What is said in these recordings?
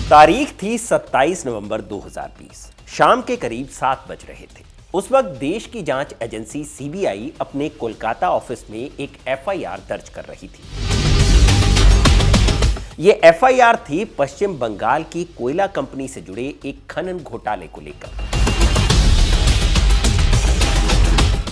तारीख थी 27 नवंबर 2020। शाम के करीब 7 बज रहे थे। उस वक्त देश की जांच एजेंसी सीबीआई अपने कोलकाता ऑफिस में एक एफआईआर दर्ज कर रही थी। यह एफआईआर थी पश्चिम बंगाल की कोयला कंपनी से जुड़े एक खनन घोटाले को लेकर।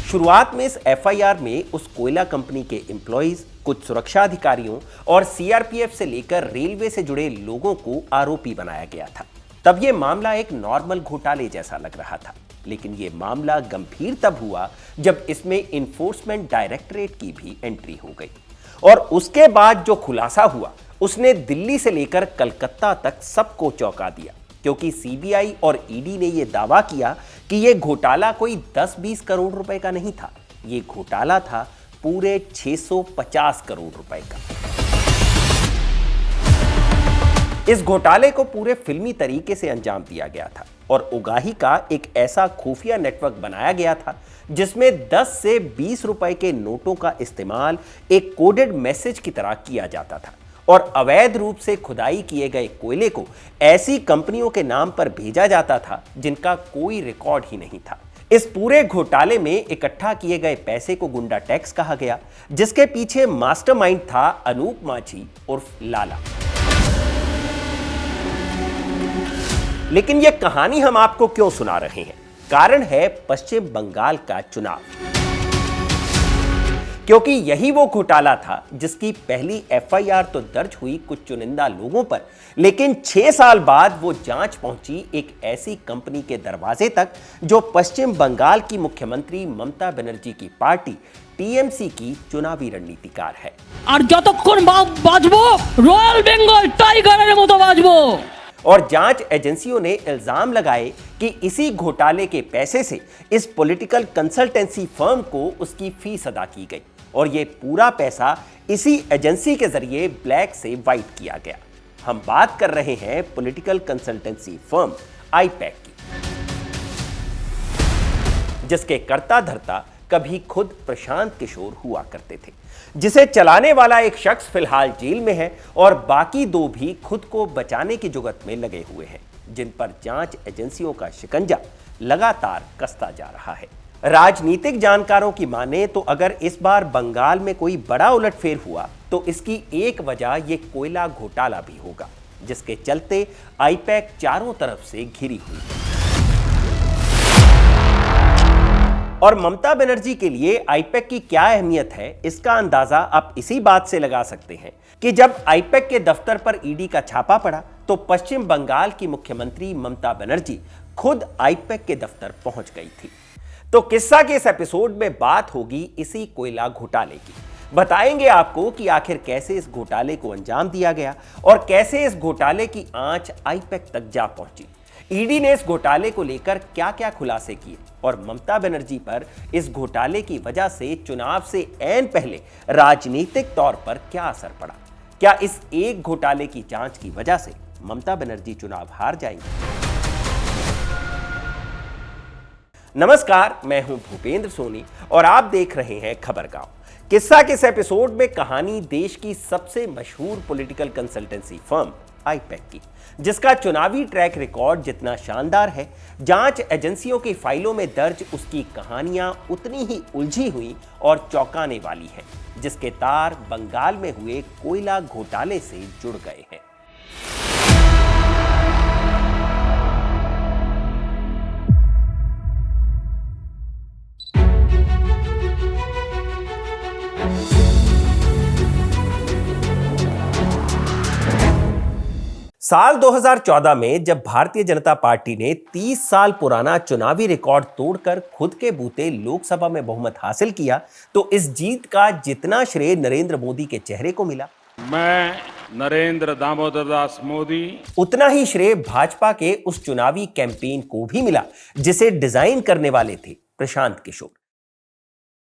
शुरुआत में इस एफआईआर में उस कोयला कंपनी के एम्प्लॉइज, कुछ सुरक्षा अधिकारियों और सीआरपीएफ से लेकर रेलवे से जुड़े लोगों को आरोपी बनाया गया था। तब यह मामला एक नॉर्मल घोटाले जैसा लग रहा था, लेकिन यह मामला गंभीर तब हुआ जब इसमें इन्फोर्समेंट डायरेक्टरेट की भी एंट्री हो गई। और उसके बाद जो खुलासा हुआ उसने दिल्ली से लेकर कलकत्ता तक सबको चौंका दिया, क्योंकि सीबीआई और ईडी ने यह दावा किया कि यह घोटाला कोई 10-20 करोड़ रुपए का नहीं था। यह घोटाला था पूरे 650 करोड़ रुपए का। इस घोटाले को पूरे फिल्मी तरीके से अंजाम दिया गया था और उगाही का एक ऐसा खुफिया नेटवर्क बनाया गया था जिसमें 10 से 20 रुपए के नोटों का इस्तेमाल एक कोडेड मैसेज की तरह किया जाता था और अवैध रूप से खुदाई किए गए कोयले को ऐसी कंपनियों के नाम पर भेजा जाता था जिनका कोई रिकॉर्ड ही नहीं था। इस पूरे घोटाले में इकट्ठा किए गए पैसे को गुंडा टैक्स कहा गया, जिसके पीछे मास्टरमाइंड था अनूप माझी उर्फ लाला। लेकिन यह कहानी हम आपको क्यों सुना रहे हैं? कारण है पश्चिम बंगाल का चुनाव, क्योंकि यही वो घोटाला था जिसकी पहली एफआईआर तो दर्ज हुई कुछ चुनिंदा लोगों पर, लेकिन 6 साल बाद वो जांच पहुंची एक ऐसी कंपनी के दरवाजे तक जो पश्चिम बंगाल की मुख्यमंत्री ममता बनर्जी की पार्टी टीएमसी की चुनावी रणनीतिकार है। और যতক্ষণ বাজবো রয়্যাল বেঙ্গল টাইগারের মতো বাজবো। और जांच एजेंसियों ने इल्जाम लगाए कि इसी घोटाले के पैसे से इस पॉलिटिकल कंसल्टेंसी फर्म को उसकी फीस अदा की गई और यह पूरा पैसा इसी एजेंसी के जरिए ब्लैक से व्हाइट किया गया। हम बात कर रहे हैं पॉलिटिकल कंसल्टेंसी फर्म आईपैक की, जिसके कर्ता धर्ता कभी खुद प्रशांत किशोर हुआ करते थे, जिसे चलाने वाला एक शख्स फिलहाल जेल में है और बाकी 2 भी खुद को बचाने की जुगत में लगे हुए हैं, जिन पर जांच एजेंसियों का शिकंजा लगातार कसता जा रहा है। राजनीतिक जानकारों की माने तो अगर इस बार बंगाल में कोई बड़ा उलटफेर हुआ तो इसकी एक वजह ये कोयला घोटाला भी होगा, जिसके चलते आईपैक चारों तरफ से घिरी हुई है। और ममता बनर्जी के लिए आईपैक की क्या अहमियत है, इसका अंदाजा आप इसी बात से लगा सकते हैं कि जब आईपैक के दफ्तर पर ईडी का छापा पड़ा तो पश्चिम बंगाल की मुख्यमंत्री ममता बनर्जी खुद आईपैक के दफ्तर पहुंच गई थी। तो किस्सा के इस एपिसोड में बात होगी इसी कोयला घोटाले की। बताएंगे आपको कि आखिर कैसे इस घोटाले को अंजाम दिया गया और कैसे इस घोटाले की आंच आईपैक तक जा पहुंची। ईडी ने इस घोटाले को लेकर क्या क्या खुलासे किए और ममता बनर्जी पर इस घोटाले की वजह से चुनाव से ऐन पहले राजनीतिक तौर पर क्या असर पड़ा। क्या इस एक घोटाले की जांच की वजह से ममता बनर्जी चुनाव हार जाएंगी? नमस्कार, मैं हूं भूपेंद्र सोनी और आप देख रहे हैं खबरगांव। किस्सा के इस एपिसोड में कहानी देश की सबसे मशहूर पॉलिटिकल कंसल्टेंसी फर्म आईपैक की, जिसका चुनावी ट्रैक रिकॉर्ड जितना शानदार है, जांच एजेंसियों की फाइलों में दर्ज उसकी कहानियां उतनी ही उलझी हुई और चौंकाने वाली है, जिसके तार बंगाल में हुए कोयला घोटाले से जुड़ गए हैं। साल 2014 में जब भारतीय जनता पार्टी ने 30 साल पुराना चुनावी रिकॉर्ड तोड़कर खुद के बूते लोकसभा में बहुमत हासिल किया, तो इस जीत का जितना श्रेय नरेंद्र मोदी के चेहरे को मिला, मैं नरेंद्र दामोदर दास मोदी, उतना ही श्रेय भाजपा के उस चुनावी कैंपेन को भी मिला जिसे डिजाइन करने वाले थे प्रशांत किशोर।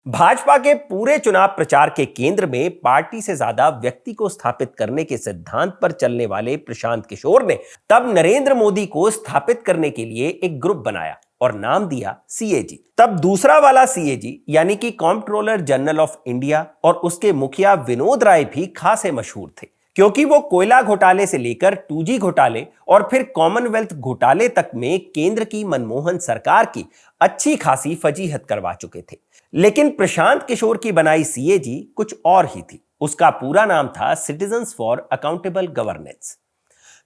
भाजपा के पूरे चुनाव प्रचार के केंद्र में पार्टी से ज्यादा व्यक्ति को स्थापित करने के सिद्धांत पर चलने वाले प्रशांत किशोर ने तब नरेंद्र मोदी को स्थापित करने के लिए एक ग्रुप बनाया और नाम दिया सीएजी। तब दूसरा वाला सीएजी यानी कि कंट्रोलर जनरल ऑफ इंडिया और उसके मुखिया विनोद राय भी खासे मशहूर थे, क्योंकि वो कोयला घोटाले से लेकर 2G घोटाले और फिर कॉमनवेल्थ घोटाले तक में केंद्र की मनमोहन सरकार की अच्छी खासी फजीहत करवा चुके थे। लेकिन प्रशांत किशोर की बनाई CAG कुछ और ही थी। उसका पूरा नाम था citizens for accountable governance.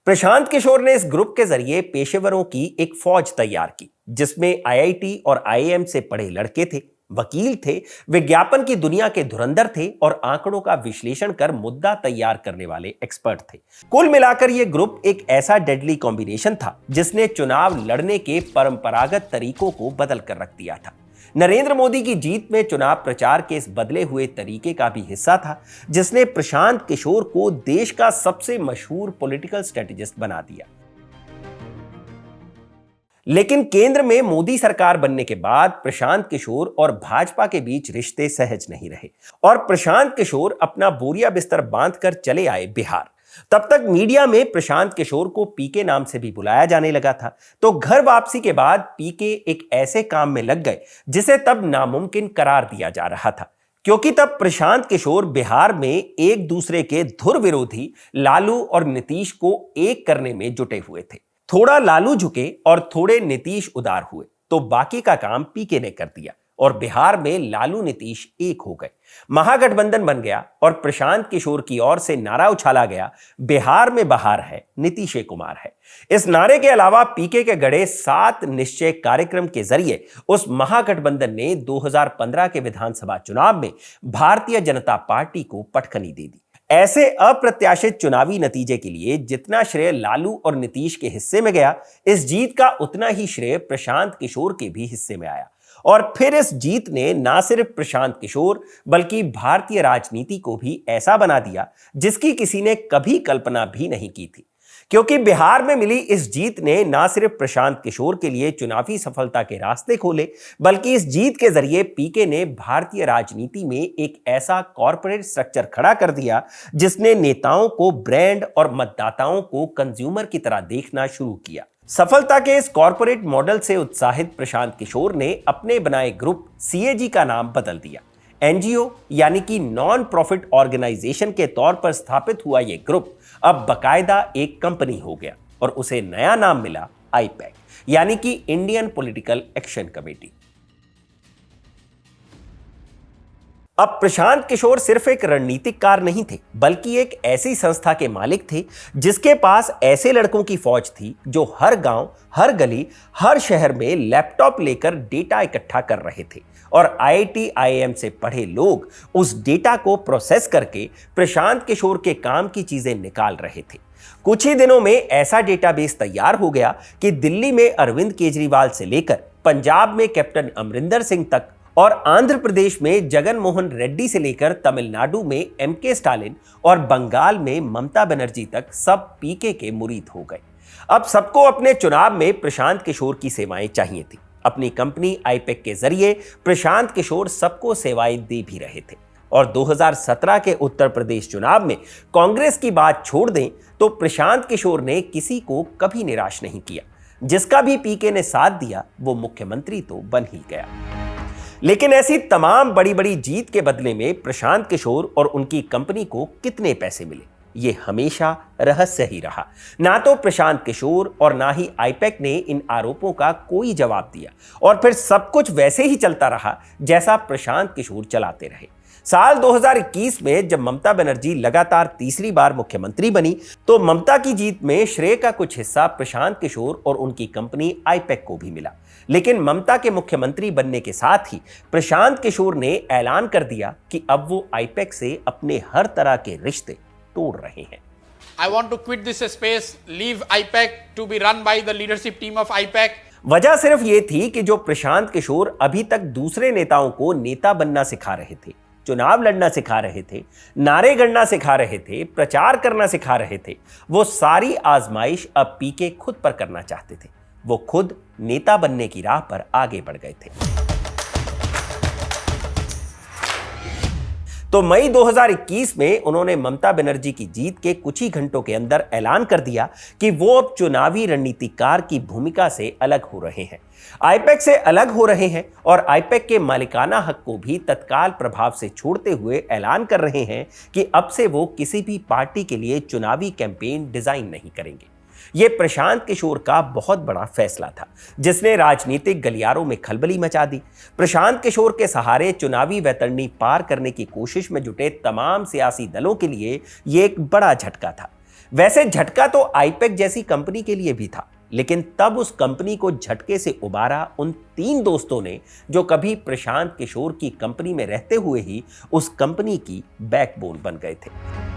Prashant Kishor ने इस ग्रुप के जरिए पेशेवरों की एक फौज तैयार की, जिसमें IIT और IIM से पढ़े लड़के थे, वकील थे, विज्ञापन की दुनिया के धुरंधर थे और आंकड़ों का विश्लेषण कर मुद्दा तैयार करने वाले एक्सपर्ट थे। कुल मिलाकर यह ग्रुप एक ऐसा डेडली कॉम्बिनेशन था जिसने चुनाव लड़ने के परंपरागत तरीकों को बदल कर रख दिया था। नरेंद्र मोदी की जीत में चुनाव प्रचार के इस बदले हुए तरीके का भी हिस्सा था, जिसने प्रशांत किशोर को देश का सबसे मशहूर पॉलिटिकल स्ट्रेटेजिस्ट बना दिया। लेकिन केंद्र में मोदी सरकार बनने के बाद प्रशांत किशोर और भाजपा के बीच रिश्ते सहज नहीं रहे और प्रशांत किशोर अपना बोरिया बिस्तर बांधकर चले आए बिहार। तब तक मीडिया में प्रशांत किशोर को पीके नाम से भी बुलाया जाने लगा था। तो घर वापसी के बाद पीके एक ऐसे काम में लग गए जिसे तब नामुमकिन करार दिया जा रहा था, क्योंकि तब प्रशांत किशोर बिहार में एक दूसरे के धुर विरोधी लालू और नीतीश को एक करने में जुटे हुए थे। थोड़ा लालू झुके और थोड़े नीतीश उदार हुए तो बाकी का काम पीके ने कर दिया और बिहार में लालू नीतीश एक हो गए। महागठबंधन बन गया और प्रशांत किशोर की ओर से नारा उछाला गया, बिहार में बहार है, नीतीश कुमार है। इस नारे के अलावा पीके के गढ़े 7 निश्चय कार्यक्रम के जरिए उस महागठबंधन ने 2015 के विधानसभा चुनाव में भारतीय जनता पार्टी को पटखनी दे दी। ऐसे अप्रत्याशित चुनावी नतीजे के लिए जितना श्रेय लालू और नीतीश के हिस्से में गया, इस जीत का उतना ही श्रेय प्रशांत किशोर के भी हिस्से में आया। और फिर इस जीत ने ना सिर्फ प्रशांत किशोर बल्कि भारतीय राजनीति को भी ऐसा बना दिया जिसकी किसी ने कभी कल्पना भी नहीं की थी। क्योंकि बिहार में मिली इस जीत ने ना सिर्फ प्रशांत किशोर के लिए चुनावी सफलता के रास्ते खोले, बल्कि इस जीत के जरिए पीके ने भारतीय राजनीति में एक ऐसा कॉरपोरेट स्ट्रक्चर खड़ा कर दिया जिसने नेताओं को ब्रांड और मतदाताओं को कंज्यूमर की तरह देखना शुरू किया। सफलता के इस कॉरपोरेट मॉडल से उत्साहित प्रशांत किशोर ने अपने बनाए ग्रुप CAG का नाम बदल दिया। NGO यानी कि नॉन प्रॉफिट ऑर्गेनाइजेशन के तौर पर स्थापित हुआ यह ग्रुप अब बकायदा एक कंपनी हो गया और उसे नया नाम मिला IPAC यानी कि इंडियन पॉलिटिकल एक्शन कमेटी। अब प्रशांत किशोर सिर्फ एक रणनीतिककार नहीं थे, बल्कि एक ऐसी संस्था के मालिक थे जिसके पास ऐसे लड़कों की फौज थी जो हर गांव, हर गली, हर शहर में लैपटॉप लेकर डेटा इकट्ठा कर रहे थे और IIT IIM से पढ़े लोग उस डेटा को प्रोसेस करके प्रशांत किशोर के काम की चीजें निकाल रहे थे। कुछ ही दिनों में ऐसा डेटाबेस तैयार हो गया कि दिल्ली में अरविंद केजरीवाल से लेकर पंजाब में कैप्टन अमरिंदर सिंह तक और आंध्र प्रदेश में जगन मोहन रेड्डी से लेकर तमिलनाडु में MK स्टालिन और बंगाल में ममता बनर्जी तक सब पीके के मुरीद हो गए। अब सबको अपने चुनाव में प्रशांत किशोर की सेवाएं चाहिए थी। अपनी कंपनी IPAC के जरिए प्रशांत किशोर सबको सेवाएं दे भी रहे थे और 2017 के उत्तर प्रदेश चुनाव में कांग्रेस की बात छोड़ दें तो प्रशांत किशोर ने किसी को कभी निराश नहीं किया। जिसका भी पीके ने साथ दिया वो मुख्यमंत्री तो बन ही गया। लेकिन ऐसी तमाम बड़ी बड़ी जीत के बदले में प्रशांत किशोर और उनकी कंपनी को कितने पैसे मिले, ये हमेशा रहस्य ही रहा। ना तो प्रशांत किशोर और ना ही IPAC ने इन आरोपों का कोई जवाब दिया और फिर सब कुछ वैसे ही चलता रहा जैसा प्रशांत किशोर चलाते रहे। साल 2021 में जब ममता बनर्जी लगातार तीसरी बार मुख्यमंत्री बनी तो ममता की जीत में श्रेय का कुछ हिस्सा प्रशांत किशोर और उनकी कंपनी IPAC को भी मिला। लेकिन ममता के मुख्यमंत्री बनने के साथ ही प्रशांत किशोर ने ऐलान कर दिया कि अब वो IPAC से अपने हर तरह के रिश्ते तोड़ रहे हैं। I want to quit this space, leave IPAC to be run by the leadership team of IPAC. वजह सिर्फ ये थी कि जो प्रशांत किशोर अभी तक दूसरे नेताओं को नेता बनना सिखा रहे थे, चुनाव लड़ना सिखा रहे थे, नारे गढ़ना सिखा रहे थे, प्रचार करना सिखा रहे थे, वो सारी आजमाइश अब पीके खुद पर करना चाहते थे। वो खुद नेता बनने की राह पर आगे बढ़ गए थे। तो मई 2021 में उन्होंने ममता बनर्जी की जीत के कुछ ही घंटों के अंदर ऐलान कर दिया कि वो अब चुनावी रणनीतिकार की भूमिका से अलग हो रहे हैं, आईपैक से अलग हो रहे हैं और आईपैक के मालिकाना हक को भी तत्काल प्रभाव से छोड़ते हुए ऐलान कर रहे हैं कि अब से वो किसी भी पार्टी के लिए चुनावी कैंपेन डिजाइन नहीं करेंगे। ये प्रशांत किशोर का बहुत बड़ा फैसला था जिसने राजनीतिक गलियारों में खलबली मचा दी। प्रशांत किशोर के सहारे चुनावी वैतरणी पार करने की कोशिश में जुटे तमाम सियासी दलों के लिए ये एक बड़ा झटका था। वैसे झटका तो आईपैक जैसी कंपनी के लिए भी था, लेकिन तब उस कंपनी को झटके से उबारा उन 3 दोस्तों ने जो कभी प्रशांत किशोर की कंपनी में रहते हुए ही उस कंपनी की बैकबोन बन गए थे।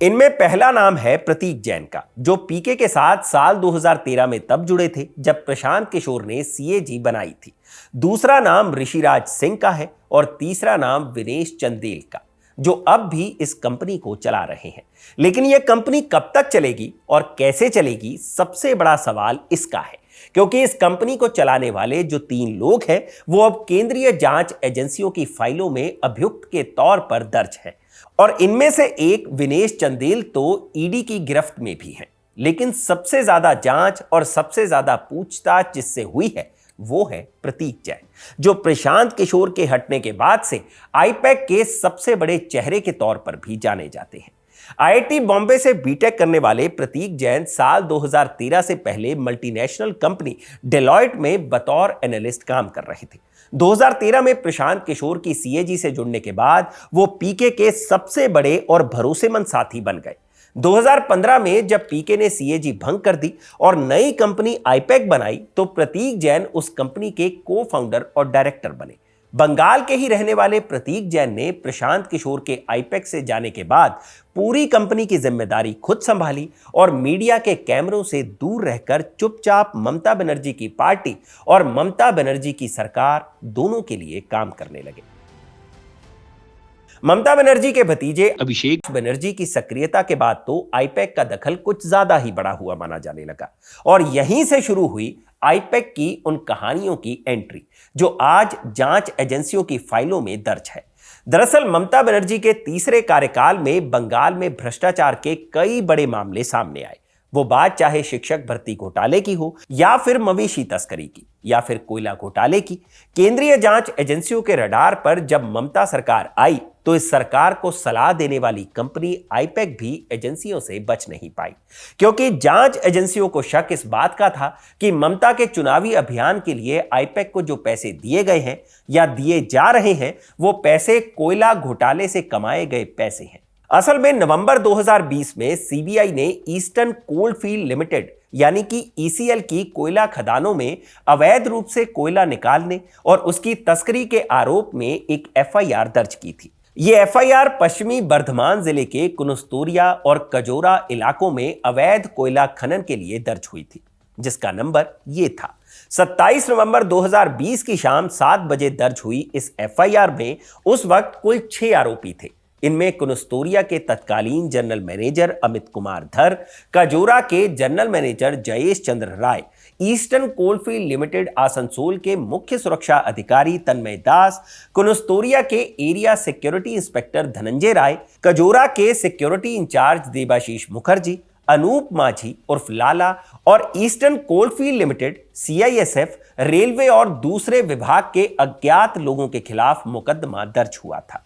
इनमें पहला नाम है प्रतीक जैन का, जो पीके के साथ साल 2013 में तब जुड़े थे जब प्रशांत किशोर ने सीएजी बनाई थी। दूसरा नाम ऋषिराज सिंह का है और तीसरा नाम विनेश चंदेल का, जो अब भी इस कंपनी को चला रहे हैं। लेकिन यह कंपनी कब तक चलेगी और कैसे चलेगी, सबसे बड़ा सवाल इसका है, क्योंकि इस कंपनी को चलाने वाले जो 3 लोग हैं वो अब केंद्रीय जांच एजेंसियों की फाइलों में अभियुक्त के तौर पर दर्ज है और इनमें से एक विनेश चंदेल तो ईडी की गिरफ्त में भी है। लेकिन सबसे ज्यादा जांच और सबसे ज्यादा पूछताछ जिससे हुई है वो है प्रतीक जैन, जो प्रशांत किशोर के हटने के बाद से आईपैक के सबसे बड़े चेहरे के तौर पर भी जाने जाते हैं। आईआईटी बॉम्बे से बीटेक करने वाले प्रतीक जैन साल 2013 से पहले मल्टीनेशनल कंपनी डेलॉयट में बतौर एनालिस्ट काम कर रहे थे। 2013 में प्रशांत किशोर की सीएजी से जुड़ने के बाद वो पीके के सबसे बड़े और भरोसेमंद साथी बन गए। 2015 में जब पीके ने सीएजी भंग कर दी और नई कंपनी आईपैक बनाई तो प्रतीक जैन उस कंपनी के को फाउंडर और डायरेक्टर बने। बंगाल के ही रहने वाले प्रतीक जैन ने प्रशांत किशोर के आईपैक से जाने के बाद पूरी कंपनी की जिम्मेदारी खुद संभाली और मीडिया के कैमरों से दूर रहकर चुपचाप ममता बनर्जी की पार्टी और ममता बनर्जी की सरकार दोनों के लिए काम करने लगे। ममता बनर्जी के भतीजे अभिषेक बनर्जी की सक्रियता के बाद तो आईपैक का दखल कुछ ज्यादा ही बड़ा हुआ माना जाने लगा और यहीं से शुरू हुई आईपैक की उन कहानियों की एंट्री जो आज जांच एजेंसियों की फाइलों में दर्ज है। दरअसल ममता बनर्जी के तीसरे कार्यकाल में बंगाल में भ्रष्टाचार के कई बड़े मामले सामने आए। वो बात चाहे शिक्षक भर्ती घोटाले की हो या फिर मवेशी तस्करी की या फिर कोयला घोटाले की, केंद्रीय जांच एजेंसियों के रडार पर जब ममता सरकार आई तो इस सरकार को सलाह देने वाली कंपनी आईपैक भी एजेंसियों से बच नहीं पाई, क्योंकि जांच एजेंसियों को शक इस बात का था कि ममता के चुनावी अभियान के लिए आईपैक को जो पैसे दिए गए हैं या दिए जा रहे हैं वो पैसे कोयला घोटाले से कमाए गए पैसे हैं। असल में नवंबर 2020 में सीबीआई ने ईस्टर्न कोलफील्ड लिमिटेड यानी कि ईसीएल की कोयला खदानों में अवैध रूप से कोयला निकालने और उसकी तस्करी के आरोप में एक एफआईआर दर्ज की थी। ये एफआईआर पश्चिमी बर्धमान जिले के कुनस्तोरिया और कजोरा इलाकों में अवैध कोयला खनन के लिए दर्ज हुई थी, जिसका नंबर ये था। 27 नवंबर 2020 की शाम 7 बजे दर्ज हुई इस एफआईआर में उस वक्त कुल 6 आरोपी थे। इनमें कुनस्तोरिया के तत्कालीन जनरल मैनेजर अमित कुमार धर, कजोरा के जनरल मैनेजर जयेश चंद्र राय, ईस्टर्न कोलफील्ड लिमिटेड आसनसोल के मुख्य सुरक्षा अधिकारी तन्मय दास, कुनस्तोरिया के एरिया सिक्योरिटी इंस्पेक्टर धनंजय राय, कजोरा के सिक्योरिटी इंचार्ज देबाशीष मुखर्जी, अनूप माझी उर्फ लाला और eastern coalfield limited, CISF, railway और दूसरे विभाग के अज्ञात लोगों के खिलाफ मुकदमा दर्ज हुआ था।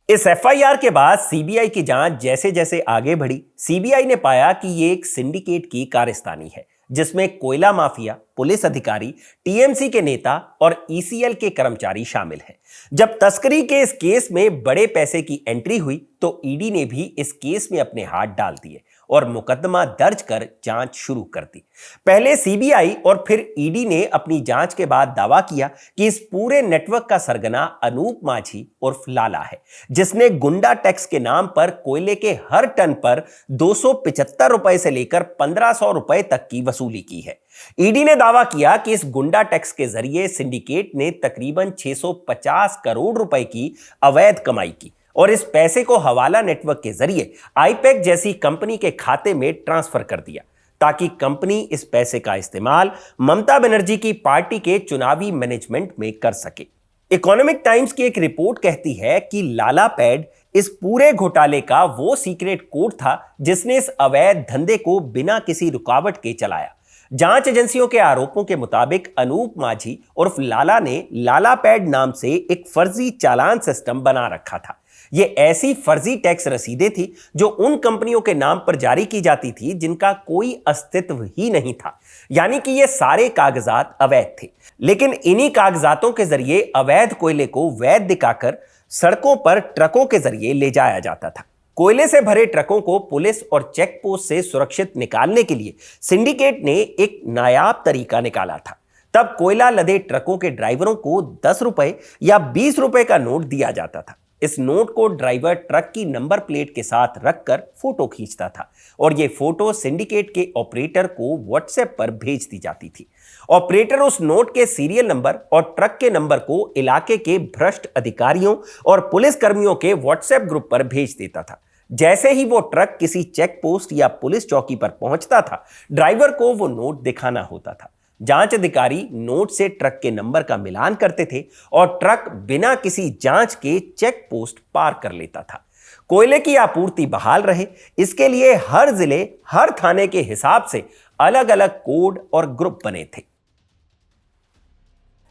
इस एफआईआर के बाद सीबीआई की जांच जैसे जैसे आगे बढ़ी, सीबीआई ने पाया कि ये एक सिंडिकेट की कारस्तानी है जिसमें कोयला माफिया, पुलिस अधिकारी, टीएमसी के नेता और ईसीएल के कर्मचारी शामिल हैं। जब तस्करी के इस केस में बड़े पैसे की एंट्री हुई तो ईडी ने भी इस केस में अपने हाथ डाल दिए और मुकदमा दर्ज कर जांच शुरू कर दी। पहले सीबीआई और फिर ईडी ने अपनी जांच के बाद दावा किया कि इस पूरे नेटवर्क का सरगना अनूप माझी उर्फ लाला है, जिसने गुंडा टैक्स के नाम पर कोयले के हर टन पर 275 रुपए से लेकर 1500 रुपए तक की वसूली की है। ईडी ने दावा किया कि इस गुंडा टैक्स के जरिए सिंडिकेट ने तकरीबन 650 करोड़ रुपए की अवैध कमाई की और इस पैसे को हवाला नेटवर्क के जरिए आईपैक जैसी कंपनी के खाते में ट्रांसफर कर दिया ताकि कंपनी इस पैसे का इस्तेमाल ममता बनर्जी की पार्टी के चुनावी मैनेजमेंट में कर सके। इकोनॉमिक टाइम्स की एक रिपोर्ट कहती है कि लाला पैड इस पूरे घोटाले का वो सीक्रेट कोड था जिसने इस अवैध धंधे को बिना किसी रुकावट के चलाया। जांच एजेंसियों के आरोपों के मुताबिक अनूप माझी उर्फ लाला ने लाला पैड नाम से एक फर्जी चालान सिस्टम बना रखा था। ये ऐसी फर्जी टैक्स रसीदें थी जो उन कंपनियों के नाम पर जारी की जाती थी जिनका कोई अस्तित्व ही नहीं था, यानी कि ये सारे कागजात अवैध थे। लेकिन इन्हीं कागजातों के जरिए अवैध कोयले को वैध दिखाकर सड़कों पर ट्रकों के जरिए ले जाया जाता था। कोयले से भरे ट्रकों को पुलिस और चेक पोस्ट से सुरक्षित निकालने के लिए सिंडिकेट ने एक नायाब तरीका निकाला था। तब कोयला लदे ट्रकों के ड्राइवरों को 10 रुपए या 20 रुपए का नोट दिया जाता था। इस नोट को ड्राइवर ट्रक की नंबर प्लेट के साथ रखकर फोटो खींचता था और यह फोटो सिंडिकेट के ऑपरेटर को व्हाट्सएप पर भेज दी जाती थी। ऑपरेटर उस नोट के सीरियल नंबर और ट्रक के नंबर को इलाके के भ्रष्ट अधिकारियों और पुलिस कर्मियों के व्हाट्सएप ग्रुप पर भेज देता था। जैसे ही वो ट्रक किसी चेक पोस्ट या पुलिस चौकी पर पहुंचता था, ड्राइवर को वो नोट दिखाना होता था। जांच अधिकारी नोट से ट्रक के नंबर का मिलान करते थे और ट्रक बिना किसी जांच के चेक पोस्ट पार कर लेता था। कोयले की आपूर्ति बहाल रहे, इसके लिए हर जिले, हर थाने के हिसाब से अलग अलग कोड और ग्रुप बने थे।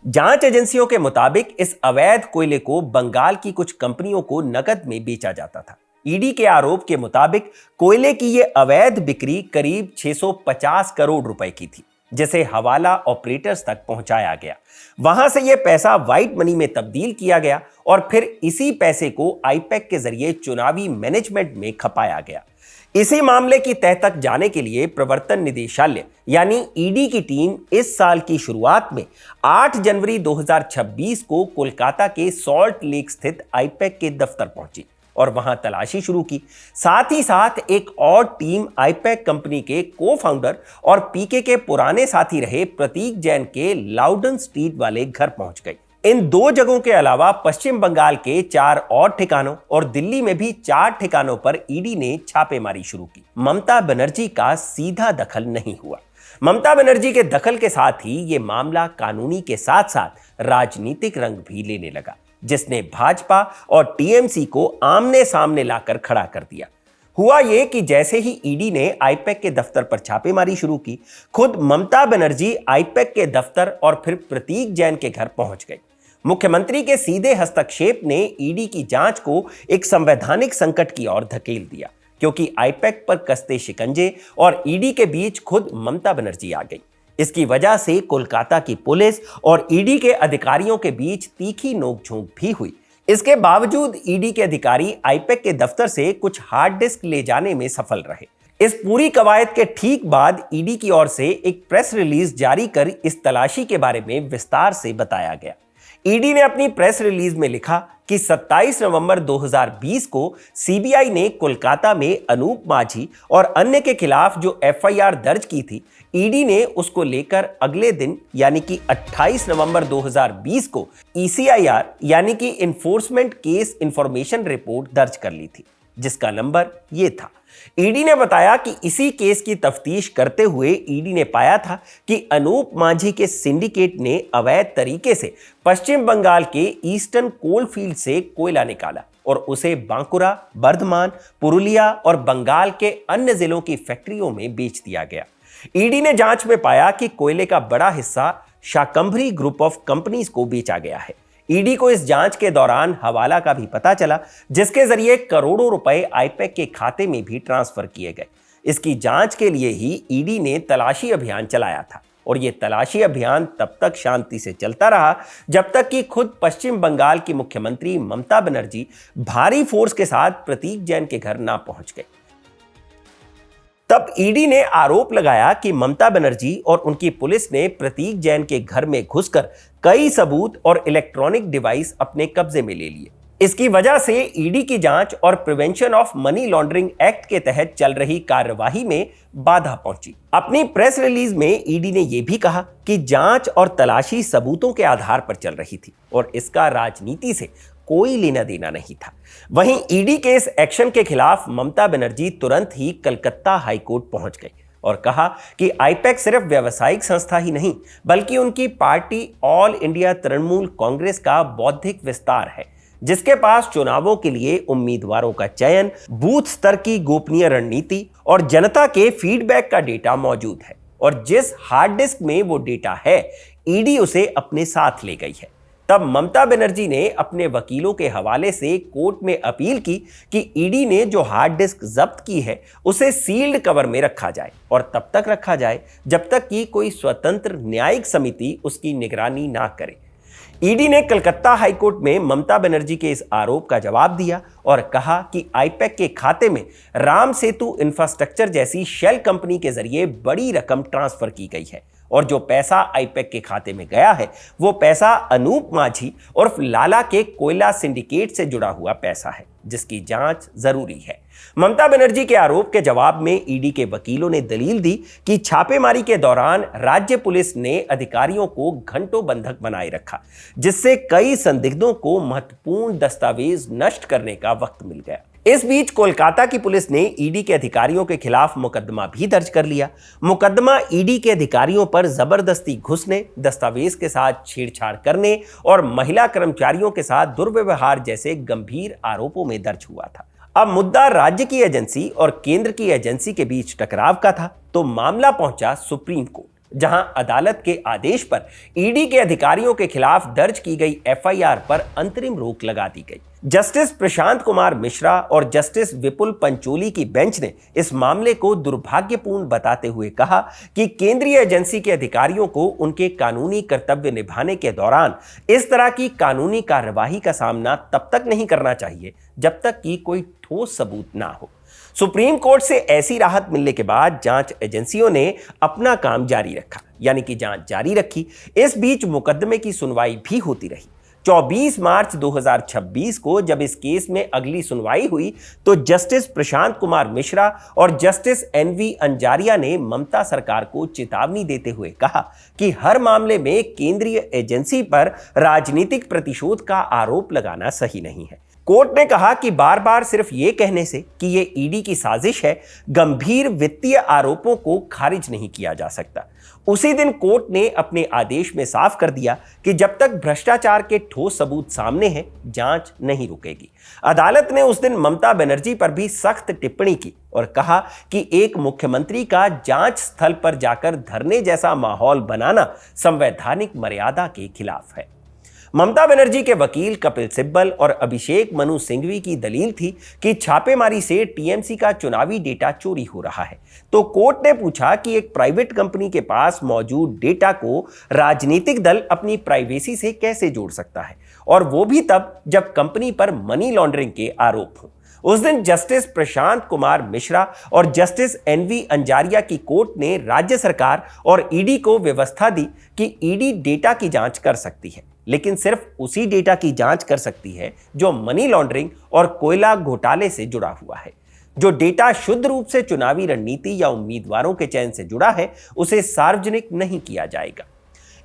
जांच एजेंसियों के मुताबिक इस अवैध कोयले को बंगाल की कुछ कंपनियों को नकद में बेचा जाता था। ईडी के आरोप के मुताबिक कोयले की यह अवैध बिक्री करीब 650 करोड़ रुपए की थी, जिसे हवाला ऑपरेटर्स तक पहुंचाया गया। वहां से यह पैसा व्हाइट मनी में तब्दील किया गया और फिर इसी पैसे को आईपैक के जरिए चुनावी मैनेजमेंट में खपाया गया। इसी मामले की तह तक जाने के लिए प्रवर्तन निदेशालय यानी ईडी की टीम इस साल की शुरुआत में 8 जनवरी 2026 को कोलकाता के सॉल्ट लेक स्थित आईपैक के दफ्तर पहुंची और वहां तलाशी शुरू की। साथ ही साथ एक और टीम आईपैक कंपनी के को-फाउंडर और पीके के पुराने साथी रहे प्रतीक जैन के लाउडन स्ट्रीट वाले घर पहुंच गई। इन 2 जगहों के अलावा पश्चिम बंगाल के 4 और ठिकानों और दिल्ली में भी 4 ठिकानों पर ईडी ने छापेमारी शुरू की। ममता बनर्जी का सीधा दखल नहीं हुआ। ममता बनर्जी के दखल के साथ ही यह मामला कानूनी के साथ साथ राजनीतिक रंग भी लेने लगा, जिसने भाजपा और टीएमसी को आमने सामने लाकर खड़ा कर दिया। हुआ यह कि जैसे ही ईडी ने आईपैक के दफ्तर पर छापेमारी शुरू की, खुद ममता बनर्जी आईपैक के दफ्तर और फिर प्रतीक जैन के घर पहुंच गई। मुख्यमंत्री के सीधे हस्तक्षेप ने ईडी की जांच को एक संवैधानिक संकट की ओर धकेल दिया, क्योंकि आईपैक पर कसते शिकंजे और ईडी के बीच खुद ममता बनर्जी आ गई। इसकी वजह से कोलकाता की पुलिस और ईडी के अधिकारियों के बीच तीखी नोकझोंक भी हुई। इसके बावजूद ईडी के अधिकारी आईपैक के दफ्तर से कुछ हार्ड डिस्क ले जाने में सफल रहे। इस पूरी कवायद के ठीक बाद ईडी की ओर से एक प्रेस रिलीज जारी कर इस तलाशी के बारे में विस्तार से बताया गया। ईडी ने अपनी प्रेस रिलीज में लिखा कि 27 नवंबर 2020 को सीबीआई ने कोलकाता में अनूप माझी और अन्य के खिलाफ जो एफआईआर दर्ज की थी, ईडी ने उसको लेकर अगले दिन यानी कि 28 नवंबर 2020 को ईसीआईआर यानी कि इन्फोर्समेंट केस इंफॉर्मेशन रिपोर्ट दर्ज कर ली थी, जिसका नंबर ये था। ईडी ने बताया कि इसी केस की तफ्तीश करते हुए ईडी ने पाया था कि अनूप माझी के सिंडिकेट ने अवैध तरीके से पश्चिम बंगाल के ईस्टर्न कोल फील्ड से कोयला निकाला और उसे बांकुरा, बर्धमान, पुरुलिया और बंगाल के अन्य जिलों की फैक्ट्रियों में बेच दिया गया। ईडी ने जांच में पाया कि कोयले का बड़ा हिस्सा शाकंभरी ग्रुप ऑफ कंपनीज को बेचा गया है। ईडी को इस जांच के दौरान हवाला का भी पता चला, जिसके जरिए करोड़ों रुपए आईपैक के खाते में भी ट्रांसफर किए गए। इसकी जांच के लिए ही ईडी ने तलाशी अभियान चलाया था और यह तलाशी अभियान तब तक शांति से चलता रहा जब तक कि खुद पश्चिम बंगाल की मुख्यमंत्री ममता बनर्जी भारी फोर्स के साथ प्रतीक जैन के घर ना पहुंच गए। तब ईडी ने आरोप लगाया कि ममता बनर्जी और उनकी पुलिस ने प्रतीक जैन के घर में घुसकर कई सबूत और इलेक्ट्रॉनिक डिवाइस अपने कब्जे में ले लिए। इसकी वजह से ईडी की जांच और prevention of money laundering act के तहत चल रही कार्यवाही में बाधा पहुंची। अपनी प्रेस रिलीज में ईडी ने यह भी कहा कि जांच और तलाशी सबूतों के आधार पर चल रही थी और इसका राजनीति से कोई लेना देना नहीं था। वहीं ईडी के इस एक्शन के खिलाफ ममता बनर्जी तुरंत ही कलकत्ता हाईकोर्ट पहुंच गई। और कहा कि आईपैक सिर्फ व्यावसायिक संस्था ही नहीं बल्कि उनकी party all India Trinamool Congress का बौद्धिक विस्तार है, जिसके पास चुनावों के लिए उम्मीदवारों का चयन, बूथ स्तर की गोपनीय रणनीति और जनता के फीडबैक का डेटा मौजूद है। और जिस हार्ड डिस्क में वो डेटा है, ईडी उसे अपने साथ ले गई है। तब ममता बनर्जी ने अपने वकीलों के हवाले से कोर्ट में अपील की कि ईडी ने जो हार्ड डिस्क जब्त की है उसे सील्ड कवर में रखा जाए और तब तक रखा जाए जब तक कि कोई स्वतंत्र न्यायिक समिति उसकी निगरानी ना करे। ईडी ने कलकत्ता हाईकोर्ट में ममता बनर्जी के इस आरोप का जवाब दिया और कहा कि आईपैक के खाते में राम सेतु इंफ्रास्ट्रक्चर जैसी शेल कंपनी के जरिए बड़ी रकम ट्रांसफर की गई है और जो पैसा आईपैक के खाते में गया है वो पैसा अनूप माझी और लाला के कोयला सिंडिकेट से जुड़ा हुआ पैसा है, जिसकी जांच जरूरी है। ममता बनर्जी के आरोप के जवाब में ईडी के वकीलों ने दलील दी कि छापेमारी के दौरान राज्य पुलिस ने अधिकारियों को घंटों बंधक बनाए रखा, जिससे कई संदिग्धों को महत्वपूर्ण दस्तावेज नष्ट करने का वक्त मिल गया। इस बीच कोलकाता की पुलिस ने ईडी के अधिकारियों के खिलाफ मुकदमा भी दर्ज कर लिया। मुकदमा ईडी के अधिकारियों पर जबरदस्ती घुसने, दस्तावेज के साथ छेड़छाड़ करने और महिला कर्मचारियों के साथ दुर्व्यवहार जैसे गंभीर आरोपों में दर्ज हुआ था। अब मुद्दा राज्य की एजेंसी और केंद्र की एजेंसी के बीच टकराव का था, तो मामला पहुंचा सुप्रीम कोर्ट, जहां अदालत के आदेश पर ईडी के अधिकारियों के खिलाफ दर्ज की गई एफआईआर पर अंतरिम रोक लगा दी गई। जस्टिस प्रशांत कुमार मिश्रा और जस्टिस विपुल पंचोली की बेंच ने इस मामले को दुर्भाग्यपूर्ण बताते हुए कहा कि केंद्रीय एजेंसी के अधिकारियों को उनके कानूनी कर्तव्य निभाने के दौरान इस तरह की कानूनी कार्यवाही का सामना तब तक नहीं करना चाहिए जब तक कि कोई ठोस सबूत ना हो। सुप्रीम कोर्ट से ऐसी राहत मिलने के बाद जांच एजेंसियों ने अपना काम जारी रखा, यानी कि जांच जारी रखी। इस बीच मुकदमे की सुनवाई भी होती रही। 24 मार्च 2026 को जब इस केस में अगली सुनवाई हुई तो जस्टिस प्रशांत कुमार मिश्रा और जस्टिस एनवी अंजारिया ने ममता सरकार को चेतावनी देते हुए कहा कि हर मामले में केंद्रीय एजेंसी पर राजनीतिक प्रतिशोध का आरोप लगाना सही नहीं है। कोर्ट ने कहा कि बार बार सिर्फ ये कहने से कि ये ईडी की साजिश है, गंभीर वित्तीय आरोपों को खारिज नहीं किया जा सकता। उसी दिन कोर्ट ने अपने आदेश में साफ कर दिया कि जब तक भ्रष्टाचार के ठोस सबूत सामने हैं, जांच नहीं रुकेगी। अदालत ने उस दिन ममता बनर्जी पर भी सख्त टिप्पणी की और कहा कि एक मुख्यमंत्री का जांच स्थल पर जाकर धरने जैसा माहौल बनाना संवैधानिक मर्यादा के खिलाफ है। ममता बनर्जी के वकील कपिल सिब्बल और अभिषेक मनु सिंघवी की दलील थी कि छापेमारी से टीएमसी का चुनावी डेटा चोरी हो रहा है। तो कोर्ट ने पूछा कि एक प्राइवेट कंपनी के पास मौजूद डेटा को राजनीतिक दल अपनी प्राइवेसी से कैसे जोड़ सकता है, और वो भी तब जब कंपनी पर मनी लॉन्ड्रिंग के आरोप हों। उस दिन जस्टिस प्रशांत कुमार मिश्रा और जस्टिस एनवी अंजारिया की कोर्ट ने राज्य सरकार और ईडी को व्यवस्था दी कि ईडी डेटा की जांच कर सकती है, लेकिन सिर्फ उसी डेटा की जांच कर सकती है जो मनी लॉन्ड्रिंग और कोयला घोटाले से जुड़ा हुआ है। जो डेटा शुद्ध रूप से चुनावी रणनीति या उम्मीदवारों के चयन से जुड़ा है, उसे सार्वजनिक नहीं किया जाएगा।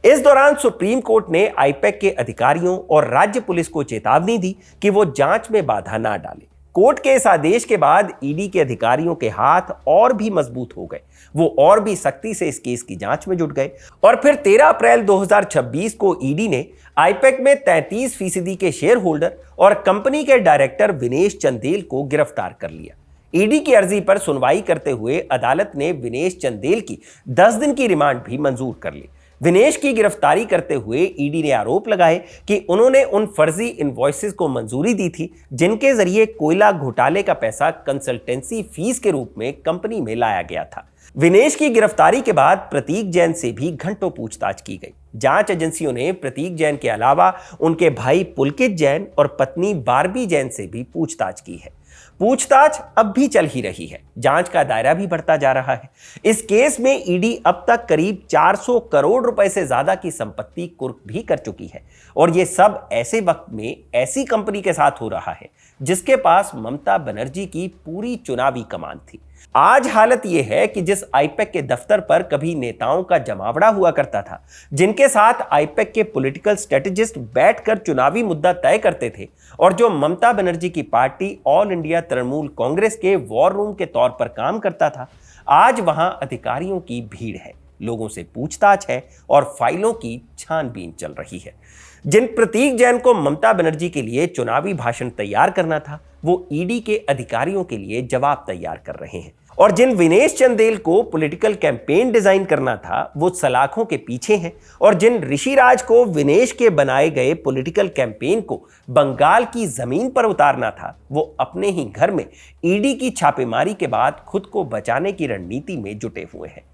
इस दौरान सुप्रीम कोर्ट ने आईपैक के अधिकारियों और राज्य पुलिस को चेतावनी दी कि वो जांच में बाधा ना डाले। कोर्ट के इस आदेश के बाद ईडी के अधिकारियों के हाथ और भी मजबूत हो गए। वो और भी सख्ती से इस केस की जांच में जुट गए और फिर 13 अप्रैल 2026 को ईडी ने आईपैक में 33% के शेयर होल्डर और कंपनी के डायरेक्टर विनेश चंदेल को गिरफ्तार कर लिया। ईडी की अर्जी पर सुनवाई करते हुए अदालत ने विनेश चंदेल की 10 दिन की रिमांड भी मंजूर कर ली। विनेश की गिरफ्तारी करते हुए ईडी ने आरोप लगाए कि उन्होंने उन फर्जी इनवॉइसेस को मंजूरी दी थी जिनके जरिए कोयला घोटाले का पैसा कंसल्टेंसी फीस के रूप में कंपनी में लाया गया था। विनेश की गिरफ्तारी के बाद प्रतीक जैन से भी घंटों पूछताछ की गई। जांच एजेंसियों ने प्रतीक जैन के अलावा उनके भाई पुलकित जैन और पत्नी बारबी जैन से भी पूछताछ की है। पूछताछ अब भी चल ही रही है। जांच का दायरा भी बढ़ता जा रहा है। इस केस में ईडी अब तक करीब 400 करोड़ रुपए से ज्यादा की संपत्ति कुर्क भी कर चुकी है, और ये सब ऐसे वक्त में ऐसी कंपनी के साथ हो रहा है जिसके पास ममता बनर्जी की पूरी चुनावी कमान थी। आज हालत यह है कि जिस आईपैक के दफ्तर पर कभी नेताओं का जमावड़ा हुआ करता था, जिनके साथ आईपैक के पॉलिटिकल स्ट्रेटेजिस्ट बैठकर चुनावी मुद्दा तय करते थे और जो ममता बनर्जी की party all India Trinamool Congress के वॉर रूम के तौर पर काम करता था, आज वहां अधिकारियों की भीड़ है, लोगों से पूछताछ है और फाइलों की छानबीन चल रही है। जिन प्रतीक जैन को ममता बनर्जी के लिए चुनावी भाषण तैयार करना था, वो ईडी के अधिकारियों के लिए जवाब तैयार कर रहे हैं, और जिन विनेश चंदेल को पॉलिटिकल कैंपेन डिजाइन करना था, वो सलाखों के पीछे हैं, और जिन ऋषिराज को विनेश के बनाए गए पॉलिटिकल कैंपेन को बंगाल की जमीन पर उतारना था, वो अपने ही घर में ईडी की छापेमारी के बाद खुद को बचाने की रणनीति में जुटे हुए हैं।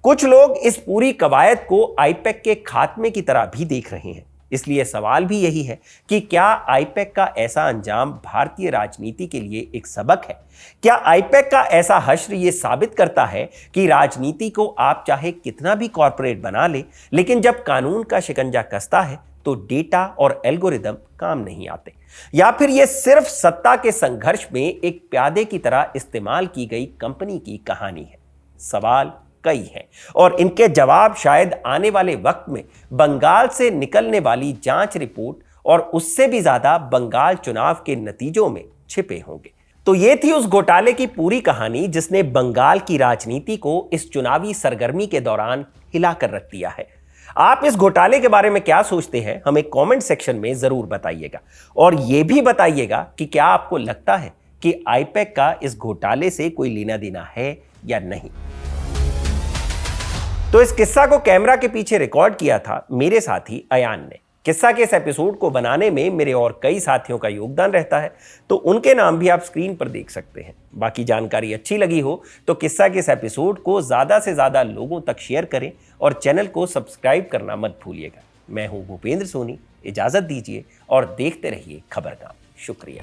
कुछ लोग इस पूरी कवायद को आईपैक के खात्मे की तरह भी देख रहे हैं। इसलिए सवाल भी यही है कि क्या आईपैक का ऐसा अंजाम भारतीय राजनीति के लिए एक सबक है? क्या आईपैक का ऐसा हश्र ये साबित करता है कि राजनीति को आप चाहे कितना भी कॉर्पोरेट बना ले, लेकिन जब कानून का शिकंजा कसता है तो डेटा और एल्गोरिदम काम नहीं आते? या फिर ये सिर्फ सत्ता के संघर्ष में एक प्यादे की तरह इस्तेमाल की गई कंपनी की कहानी है? सवाल कई हैं और इनके जवाब शायद आने वाले वक्त में बंगाल से निकलने वाली जांच रिपोर्ट और उससे भी ज्यादा बंगाल चुनाव के नतीजों में छिपे होंगे। तो ये थी उस घोटाले की पूरी कहानी जिसने बंगाल की राजनीति को इस चुनावी सरगर्मी के दौरान हिलाकर रख दिया है। आप इस घोटाले के बारे में क्या सोचते हैं, हमें कमेंट सेक्शन में जरूर बताइएगा, और यह भी बताइएगा कि क्या आपको लगता है कि आईपैक का इस घोटाले से कोई लेना देना है या नहीं। तो इस किस्सा को कैमरा के पीछे रिकॉर्ड किया था मेरे साथी अयान ने। किस्सा के इस एपिसोड को बनाने में मेरे और कई साथियों का योगदान रहता है, तो उनके नाम भी आप स्क्रीन पर देख सकते हैं। बाकी जानकारी अच्छी लगी हो तो किस्सा के इस एपिसोड को ज़्यादा से ज़्यादा लोगों तक शेयर करें और चैनल को सब्सक्राइब करना मत भूलिएगा। मैं हूं भूपेंद्र सोनी, इजाज़त दीजिए और देखते रहिए खबरगाम। शुक्रिया।